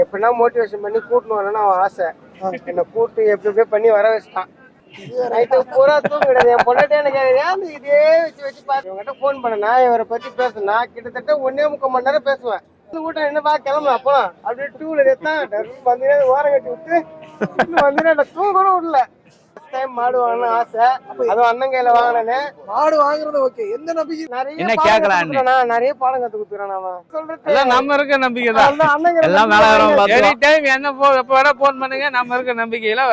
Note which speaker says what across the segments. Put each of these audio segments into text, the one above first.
Speaker 1: எப்படின்னா மோட்டிவேஷன் பண்ணி கூட்டணும் வரணும்னு அவன் ஆசை. என்னை கூட்டு எப்படி பண்ணி வர வச்சுட்டான். நைட்டு பூரா தூங்க கிடையாது. என் பொண்ணாட்டே எனக்கு ஏன் இதே வச்சு பார்த்து இவங்ககிட்ட ஃபோன் பண்ணனா இவரை பத்தி பேசுனா கிட்டத்தட்ட 1.25 மணி நேரம் பேசுவேன். கூட்டம் என்னப்பா கிளம்பு அப்பலாம் அப்படியே 2 வீலர் எடுத்தான் வந்து ஓரம் கட்டி விட்டு வந்து தூங்க கூட விடல. டைம் மாடு வாங்கணும் ஆசை. அதுவும் அண்ணன் கையில வாங்கினே மாடு வாங்குறது ஓகே. எந்த நம்பிக்கை
Speaker 2: என்ன கேக்குறான்
Speaker 1: நிறைய பாடம் கத்து கொடுத்துறான். அவன்
Speaker 2: சொல்றது நம்ம இருக்க நம்பிக்கை தான். எல்லாம் மேல வரும். எனி டைம் என்ன எப்ப வேணா போன் பண்ணுங்க. நம்ம இருக்க நம்பிக்கையில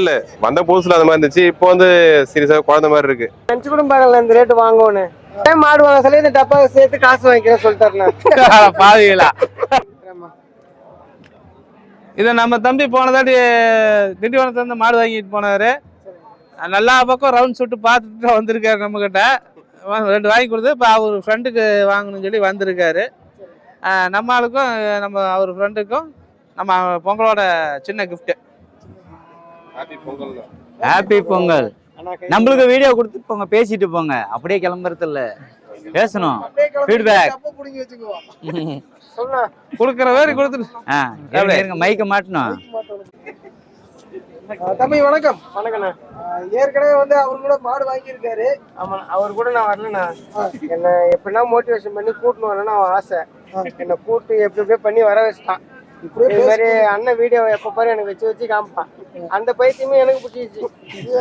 Speaker 3: இல்ல வந்த புதுசுல அந்த மாதிரி இருந்துச்சு. இப்போ வந்து சீரியஸா குழந்தை மாதிரி இருக்கு.
Speaker 1: நினைச்சு கூட பாக்கல இந்த ரேட்டு வாங்குவோன்னு. மாடு வாங்க சொல்லி இந்த டப்பா சேர்த்து காசு வாங்கிக்கிறேன் சொல்லிட்டாருண்ணா.
Speaker 2: பாதிகளா இதை நம்ம தம்பி போனதாடி திண்டிவனத்துல இருந்து மாடு வாங்கிட்டு போனாரு. நல்லா பக்கம் ரவுண்ட் சுட்டு பார்த்துட்டு வந்திருக்காரு. நம்ம கிட்ட 2 வாங்கி கொடுத்து இப்போ அவர் ஃப்ரெண்டுக்கு வாங்கணும்னு சொல்லி வந்திருக்காரு. நம்ம ஆளுக்கும் நம்ம அவர் ஃப்ரெண்டுக்கும் நம்ம பொங்கலோட சின்ன கிஃப்ட். ஹாப்பி பொங்கல். நம்மளுக்கு வீடியோ கொடுத்துட்டு போங்க, பேசிட்டு போங்க. அப்படியே கிளம்புறது இல்ல, பேசணும். ஃபீட்பேக் கொடுக்குற மாதிரி கொடுத்துட்டு மைக்க மாட்டணும்.
Speaker 1: தம்பி வணக்கம். வணக்கண்ணா. ஏற்கனவே வந்து அவரு கூட மாடு வாங்கியிருக்காரு. ஆமா, அவர் கூட நான் வரலண்ணா. என்ன எப்படின்னா மோட்டிவேஷன் பண்ணி கூட்டணும் வரணும்னு அவன் ஆசை. என்னை கூட்டு எப்படி பண்ணி வர வச்சுட்டான். இது மாதிரி அண்ணன் வீடியோ எப்ப பாரு எனக்கு வச்சு காமிப்பான். அந்த பைத்தியமே எனக்கு பிடிச்சிச்சு.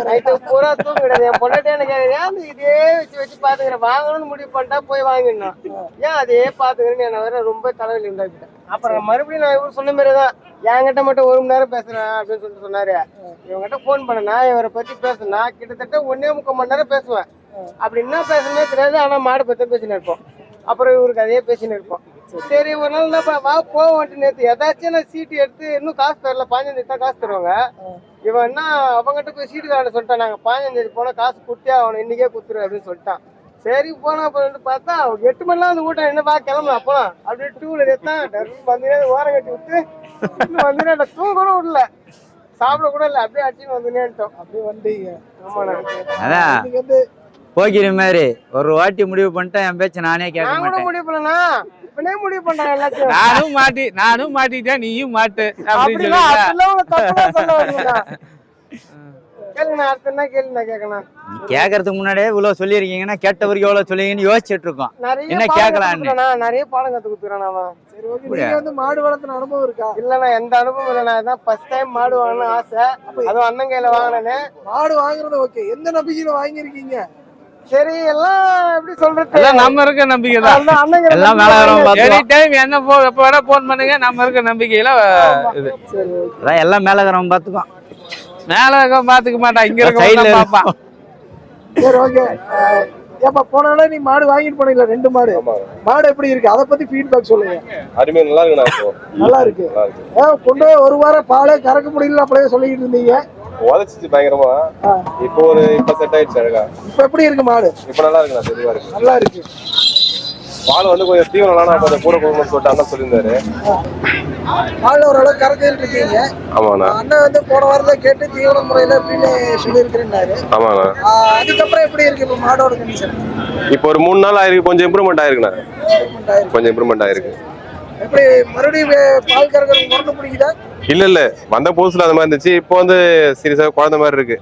Speaker 1: நைட்டு பூரா தூங்க கிடையாது. என் பொண்ணாட்டே எனக்கு ஏன் இதே வச்சு பாத்துக்கிறேன். வாங்கணும்னு முடிவு பண்ணிட்டா போய் வாங்கிடணும். ஏன் அதே பாத்துக்கிறேன்னு என்ன வேற ரொம்ப தலைவலி உண்டாக்கிட்டேன். அப்புறம் மறுபடியும் நான் இவரு சொன்ன மாதிரிதான் என்கிட்ட மட்டும் 1 மணி நேரம் பேசுறேன் அப்படின்னு சொல்லிட்டு சொன்னாரு. இவங்ககிட்ட போன் பண்ணனா இவரை பத்தி பேசுனா கிட்டத்தட்ட 1.25 மணி நேரம் பேசுவேன். அப்படி என்ன பேசணுமே தெரியாது. ஆனா மாடு பத்தி பேசினு இருப்போம். அப்புறம் இவருக்கு அதே பேசினு இருப்போம். சரி ஒரு நாள் என்ன வா போவோன்ட்டு நேற்று ஏதாச்சும் நான் சீட்டு எடுத்து இன்னும் காசு தரல. 15 தேதி தான் காசு தருவாங்க. இவன் என்ன அவங்ககிட்ட போய் சீட்டு கார்டு சொல்லிட்டான். நாங்கள் 15 தேதி போனால் காசு கொடுத்தே அவனை இன்னைக்கே கொடுத்துரு அப்படின்னு சொல்லிட்டான். சரி போனா அப்புறம் பார்த்தா 8 மணிலாம் வந்து கூட்டம் என்ன கிளம்பு அப்பலாம் அப்படியே 2 வீலர் எடுத்தான் வந்து ஓரம் கட்டி விட்டு வந்து தூங்க கூட விடல, சாப்பிட கூட இல்லை. அப்படியே அடிச்சுன்னு வந்துட்டோம். அப்படியே வந்தீங்க. ஆமாண்ணா.
Speaker 2: போகிற மாதிரி ஒரு வாட்டி முடிவு பண்ணிட்டேன். என் பேச்சு நானே கேட்க மாட்டேன்.
Speaker 1: முடிவு பண்ணனா இப்பனே முடிவு பண்றாங்க எல்லாத்தையும்.
Speaker 2: நானும் மாட்டிட்டேன், நீயும் மாட்டு
Speaker 1: அப்படின்னு சொல்லுவாங்க. கேளுங்க, அடுத்த என்ன கேள்வி நான் கேட்கணும்.
Speaker 2: கேட்கறதுக்கு முன்னாடியே இவ்வளவு சொல்லிருக்கீங்கன்னா கேட்டவருக்கு எவ்வளவு சொல்லுவீங்கன்னு யோசிச்சுட்டு இருக்கோம். என்ன கேட்கலான்னு
Speaker 1: நிறைய பாடம் கத்து கொடுத்துறான் அவன். சரி ஓகே. நீங்க வந்து மாடு வளர்த்துன அனுபவம் இருக்கா? இல்லண்ணா, எந்த அனுபவம் இல்லை. நான் தான் ஃபர்ஸ்ட் டைம் மாடு வாங்கணும்னு ஆசை. அதுவும் அண்ணன் கையில வாங்கினேன். மாடு வாங்குறது ஓகே. எந்த நம்பிக்கையில வாங்கியிருக்கீங்க? சரி எல்லாம் எப்படி சொல்றது,
Speaker 2: நம்ம இருக்க நம்பிக்கை தான். எல்லாம் மேல வரும். எனி டைம் என்ன எப்ப வேணா போன் பண்ணுங்க. நம்ம இருக்க நம்பிக்கையில இது எல்லாம் மேல இருக்கிறவன் பாத்துக்கோ. மேல இருக்க பாத்துக்க மாட்டான், இங்க இருக்க பாப்பான்.
Speaker 1: சரி ஓகே. ஏப்பா போனால நீ மாடு வாங்கிட்டு போனீங்களா? 2 மாடு. மாடு எப்படி இருக்கு அதை பத்தி ஃபீட்பேக் சொல்லுங்க.
Speaker 3: அருமையா நல்லா இருக்கு.
Speaker 1: நல்லா இருக்கு. கொண்டு 1 வாரம் பாலே கறக்க முடியல அப்படியே சொல்லிட்டு இருந்தீங்க.
Speaker 3: உதச்சிச்சு பயங்கரமா. இப்போ இப்ப செட் ஆயிடுச்சு அழகா.
Speaker 1: இப்ப எப்படி இருக்கு மாடு?
Speaker 3: இப்ப நல்லா இருக்குண்ணா, தெளிவா இருக்கு.
Speaker 1: நல்லா இருக்கு.
Speaker 3: பால் வந்து கொஞ்சம் தீவனம் கொஞ்சம் கூட கொடுக்கணும்னு சொல்லிட்டு அண்ணன் சொல்லியிருந்தாரு.
Speaker 1: பால் ஓரளவு கறந்துட்டு இருக்கீங்க.
Speaker 3: ஆமாண்ணா.
Speaker 1: அண்ணன் வந்து போன வாரத்துல கேட்டு தீவன முறையில அப்படின்னு சொல்லியிருக்கிறேன்னாரு.
Speaker 3: ஆமாண்ணா.
Speaker 1: அதுக்கப்புறம் எப்படி இருக்கு இப்ப மாடோட கண்டிஷன்?
Speaker 3: இப்போ ஒரு 3 நாள் ஆயிருக்கு. கொஞ்சம் இம்ப்ரூவ்மெண்ட் ஆயிருக்குண்ணா. கொஞ்சம் இம்ப்ரூவ்மெண்ட் ஆயிருக்கு.
Speaker 1: எப்படி மறுபடியும் பால் கறக்கிறது முரண்டு பிடிக்குதா?
Speaker 3: இல்ல வந்த புதுசுல அந்த மாதிரி இருந்துச்சு. இப்போ வந்து சீரியஸா குழந்தை மாதிரி இருக்கு.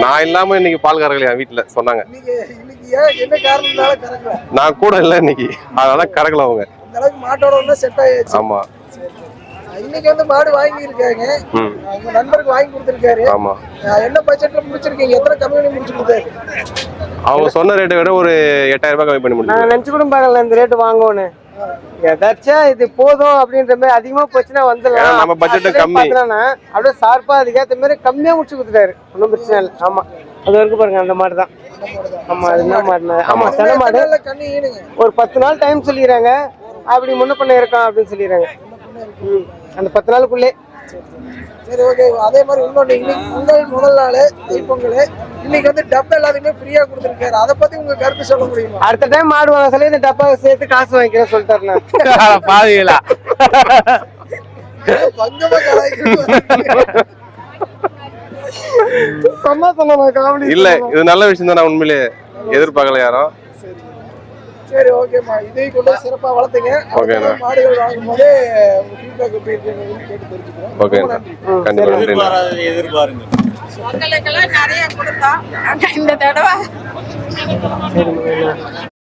Speaker 3: நான் இல்லாம இன்னைக்கு பால் கறக்கலையா வீட்டுல சொன்னாங்க.
Speaker 1: என்ன காரணம்னால கறக்கல?
Speaker 3: நான் கூட இல்ல இன்னைக்கு, அதனால கறக்கல. அவங்க
Speaker 1: அந்த அளவுக்கு மாட்டோட ஒண்ணு செட் ஆயிடுச்சு.
Speaker 3: ஆமா.
Speaker 1: இன்னைக்கு வந்து மாடு வாங்கி இருக்காங்க. உங்க நண்பருக்கு வாங்கி கொடுத்திருக்காரு.
Speaker 3: ஆமா.
Speaker 1: என்ன பட்ஜெட்ல முடிச்சிருக்கீங்க? எத்தனை கம்மி பண்ணி முடிச்சு கொடுத்தாரு?
Speaker 3: அவங்க சொன்ன ரேட்டை விட ஒரு 8000 ரூபாய் கம்மி பண்ணி முடிச்சு.
Speaker 1: நான் நினைச்சு கூட பார்க்கல இந்த ரேட்டு வாங்குவோன்னு. ஏதாச்சும் இது போதும் அப்படின்ற மாதிரி அதிகமா போச்சுன்னா வந்துடலாம்.
Speaker 3: நம்ம பட்ஜெட் கம்மி
Speaker 1: அப்படியே சார்பா அதுக்கேற்ற மாதிரி கம்மியா முடிச்சு கொடுத்துட்டாரு. ஒன்றும் பிரச்சனை இல்லை. ஆமா, அது வரைக்கும் பாருங்க அந்த மாதிரி தான். ஆமா, அது என்ன மாடுனா? ஆமா, சென மாடு. ஒரு 10 நாள் டைம் சொல்லிடுறாங்க. அப்படி முன்ன பண்ண இருக்கான் அப்படின்னு சொல்லிடுறாங்க. அந்த 10 நாளுக்குள்ளே. சரி ஓகே. அதே மாதிரி இன்னொன்று, இன்னைக்கு முதல் நாள் தைப்பொங்கல். இன்னைக்கு வந்து டப்பா எல்லாத்துக்குமே ஃப்ரீயா கொடுத்துருக்காரு. அதை பத்தி உங்க கருத்து சொல்ல முடியுமா? அடுத்த டைம் மாடு வாங்க சொல்லி இந்த டப்பா சேர்த்து காசு வாங்கிக்கிறேன் சொல்லிட்டாருண்ணா.
Speaker 2: பாதிகளா
Speaker 3: இல்ல, இது நல்ல விஷயம் தான். உண்மையிலே எதிர்பார்க்கல யாரும்.
Speaker 4: சரி ஓகேம்மா, இதையும் கொண்டு போய் சிறப்பா வளர்த்துங்க.
Speaker 3: ஓகேண்ணா.
Speaker 4: மாடுகள் வாங்கும் போதே உங்க ஃபீட்பேக் எப்படி இருக்குன்னு கேட்டு தெரிஞ்சுக்கிறோம்.
Speaker 3: ஓகே,
Speaker 4: ரொம்ப நன்றி.
Speaker 3: கண்டிப்பா நன்றி.
Speaker 5: எதிர்பாருங்க.
Speaker 6: மக்களுக்கெல்லாம் நிறைய கொடுத்தோம். ஆனா இந்த தடவை
Speaker 1: சரிங்க.